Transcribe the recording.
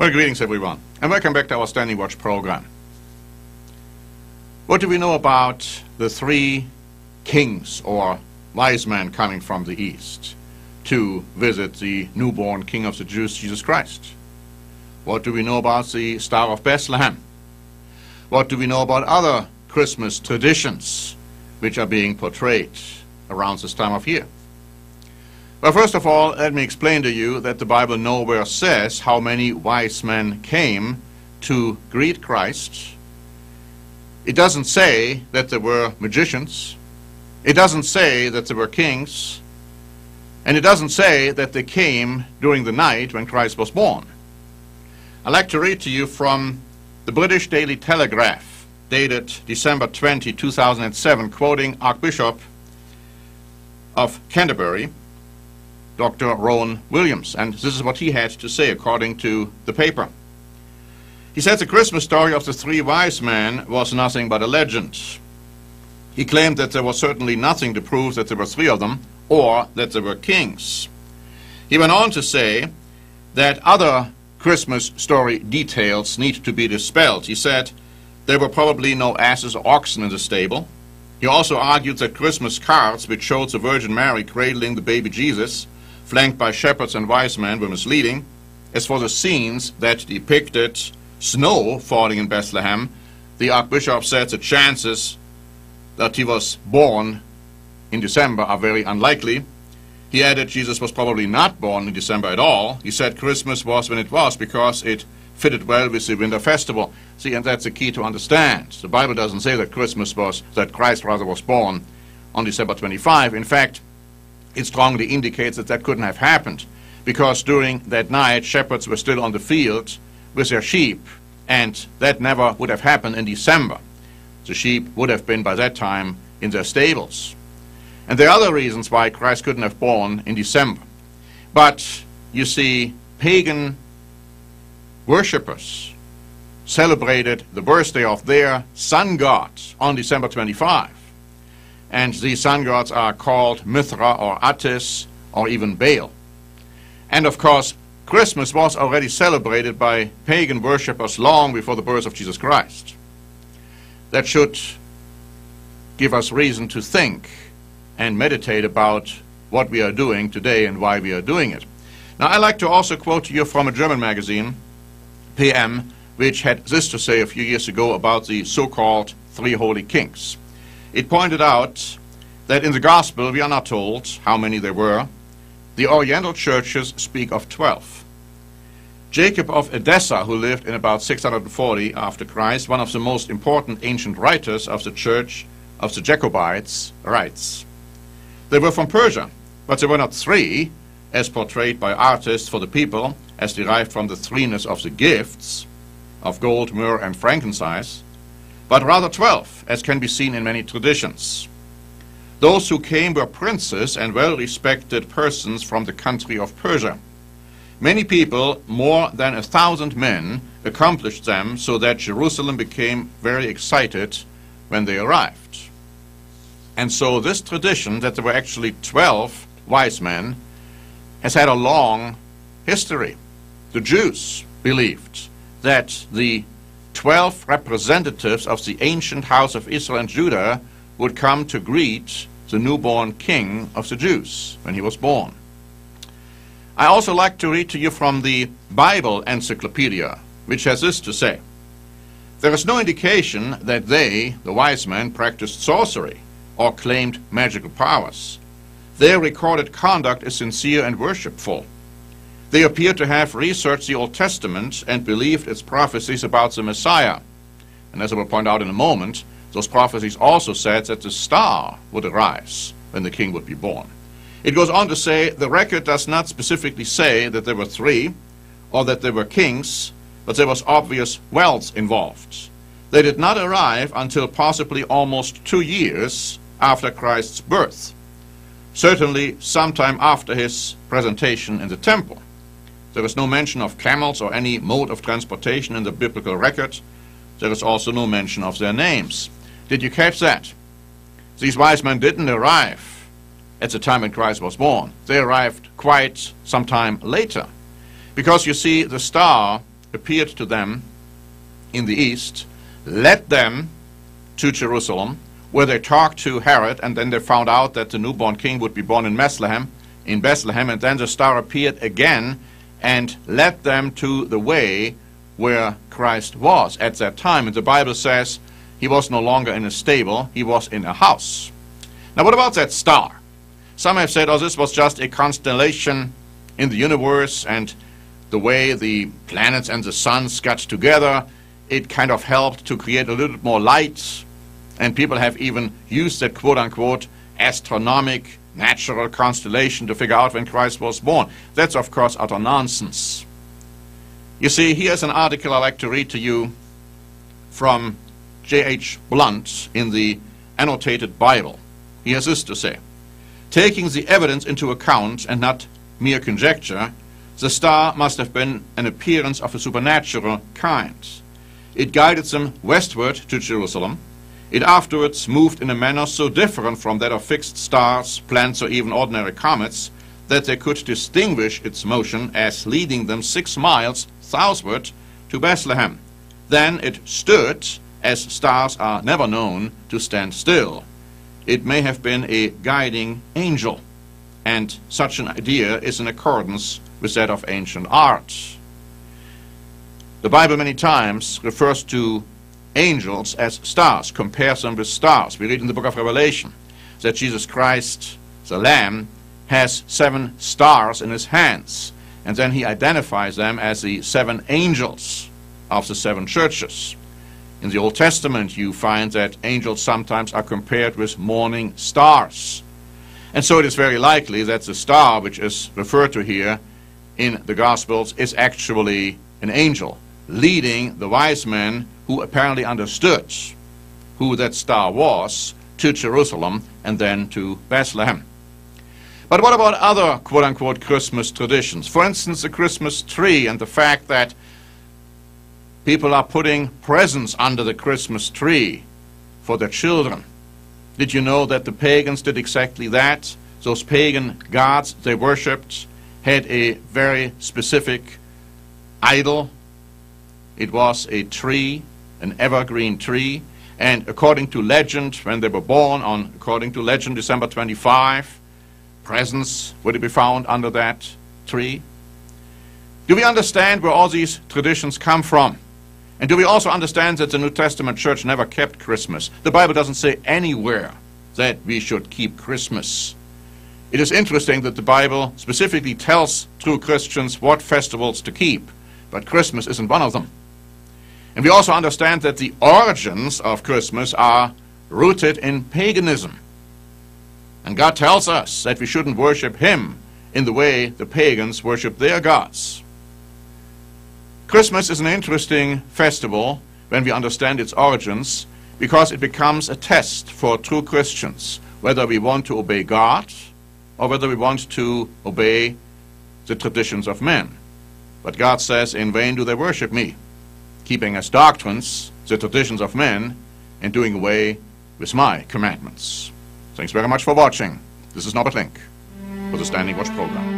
Well, greetings everyone, and welcome back to our Standing Watch program. What do we know about the three kings or wise men coming from the east to visit the newborn King of the Jews, Jesus Christ? What do we know about the Star of Bethlehem? What do we know about other Christmas traditions which are being portrayed around this time of year? Well, first of all, let me explain to you that the Bible nowhere says how many wise men came to greet Christ. It doesn't say that there were magicians. It doesn't say that there were kings. And it doesn't say that they came during the night when Christ was born. I'd like to read to you from the British Daily Telegraph, dated December 20, 2007, quoting Archbishop of Canterbury, Dr. Rowan Williams, and this is what he had to say according to the paper. He said the Christmas story of the three wise men was nothing but a legend. He claimed that there was certainly nothing to prove that there were three of them or that there were kings. He went on to say that other Christmas story details need to be dispelled. He said there were probably no asses or oxen in the stable. He also argued that Christmas cards which showed the Virgin Mary cradling the baby Jesus, flanked by shepherds and wise men, were misleading. As for the scenes that depicted snow falling in Bethlehem, the Archbishop said the chances that he was born in December are very unlikely. He added Jesus was probably not born in December at all. He said Christmas was when it was because it fitted well with the winter festival. See, and that's the key to understand. The Bible doesn't say that Christ was born on December 25. In fact, it strongly indicates that that couldn't have happened, because during that night shepherds were still on the field with their sheep, and that never would have happened in December. The sheep would have been by that time in their stables. And there are other reasons why Christ couldn't have born in December. But you see, pagan worshippers celebrated the birthday of their sun god on December 25. And these sun gods are called Mithra or Attis or even Baal. And of course, Christmas was already celebrated by pagan worshippers long before the birth of Jesus Christ. That should give us reason to think and meditate about what we are doing today and why we are doing it. Now, I'd like to also quote to you from a German magazine, PM, which had this to say a few years ago about the so-called three holy kings. It pointed out that in the Gospel we are not told how many there were. The Oriental churches speak of 12. Jacob of Edessa, who lived in about 640 after Christ, one of the most important ancient writers of the Church of the Jacobites, writes, "They were from Persia, but they were not three, as portrayed by artists for the people, as derived from the threeness of the gifts of gold, myrrh, and frankincense, but rather 12, as can be seen in many traditions. Those who came were princes and well-respected persons from the country of Persia. Many people, more than 1,000 men, accomplished them, so that Jerusalem became very excited when they arrived." And so this tradition that there were actually 12 wise men has had a long history. The Jews believed that the 12 representatives of the ancient house of Israel and Judah would come to greet the newborn king of the Jews when he was born. I also like to read to you from the Bible Encyclopedia, which has this to say: "There is no indication that they, the wise men, practiced sorcery or claimed magical powers. Their recorded conduct is sincere and worshipful. They appear to have researched the Old Testament and believed its prophecies about the Messiah. And as I will point out in a moment, those prophecies also said that the star would arise when the king would be born." It goes on to say, the record does not specifically say that there were three or that there were kings, but there was obvious wealth involved. They did not arrive until possibly almost 2 years after Christ's birth, certainly sometime after his presentation in the temple. There is no mention of camels or any mode of transportation in the biblical record. There is also no mention of their names. Did you catch that? These wise men didn't arrive at the time when Christ was born. They arrived quite some time later. Because you see, the star appeared to them in the east, led them to Jerusalem, where they talked to Herod, and then they found out that the newborn king would be born in Bethlehem, and then the star appeared again and led them to the way where Christ was at that time. And the Bible says he was no longer in a stable, he was in a house. Now what about that star? Some have said, oh, this was just a constellation in the universe, and the way the planets and the suns got together, it kind of helped to create a little bit more light. And people have even used that quote-unquote astronomic natural constellation to figure out when Christ was born. That's, of course, utter nonsense. You see, here's an article I'd like to read to you from J.H. Blunt in the Annotated Bible. He has this to say: taking the evidence into account and not mere conjecture, the star must have been an appearance of a supernatural kind. It guided them westward to Jerusalem. It afterwards moved in a manner so different from that of fixed stars, planets, or even ordinary comets, that they could distinguish its motion as leading them 6 miles southward to Bethlehem. Then it stood, as stars are never known to stand still. It may have been a guiding angel, and such an idea is in accordance with that of ancient art. The Bible many times refers to angels as stars, compares them with stars. We read in the book of Revelation that Jesus Christ, the Lamb, has 7 stars in his hands, and then he identifies them as the 7 angels of the 7 churches. In the Old Testament, you find that angels sometimes are compared with morning stars. And so it is very likely that the star which is referred to here in the Gospels is actually an angel, leading the wise men who apparently understood who that star was to Jerusalem and then to Bethlehem. But what about other quote-unquote Christmas traditions? For instance, the Christmas tree and the fact that people are putting presents under the Christmas tree for their children. Did you know that the pagans did exactly that? Those pagan gods they worshipped had a very specific idol. It was a tree, an evergreen tree, and according to legend, when they were born on, according to legend, December 25, presents would be found under that tree. Do we understand where all these traditions come from? And do we also understand that the New Testament church never kept Christmas? The Bible doesn't say anywhere that we should keep Christmas. It is interesting that the Bible specifically tells true Christians what festivals to keep, but Christmas isn't one of them. And we also understand that the origins of Christmas are rooted in paganism. And God tells us that we shouldn't worship him in the way the pagans worship their gods. Christmas is an interesting festival when we understand its origins, because it becomes a test for true Christians, whether we want to obey God or whether we want to obey the traditions of men. But God says, in vain do they worship me, keeping as doctrines the traditions of men and doing away with my commandments. Thanks very much for watching. This is Norbert Link for the Standing Watch program.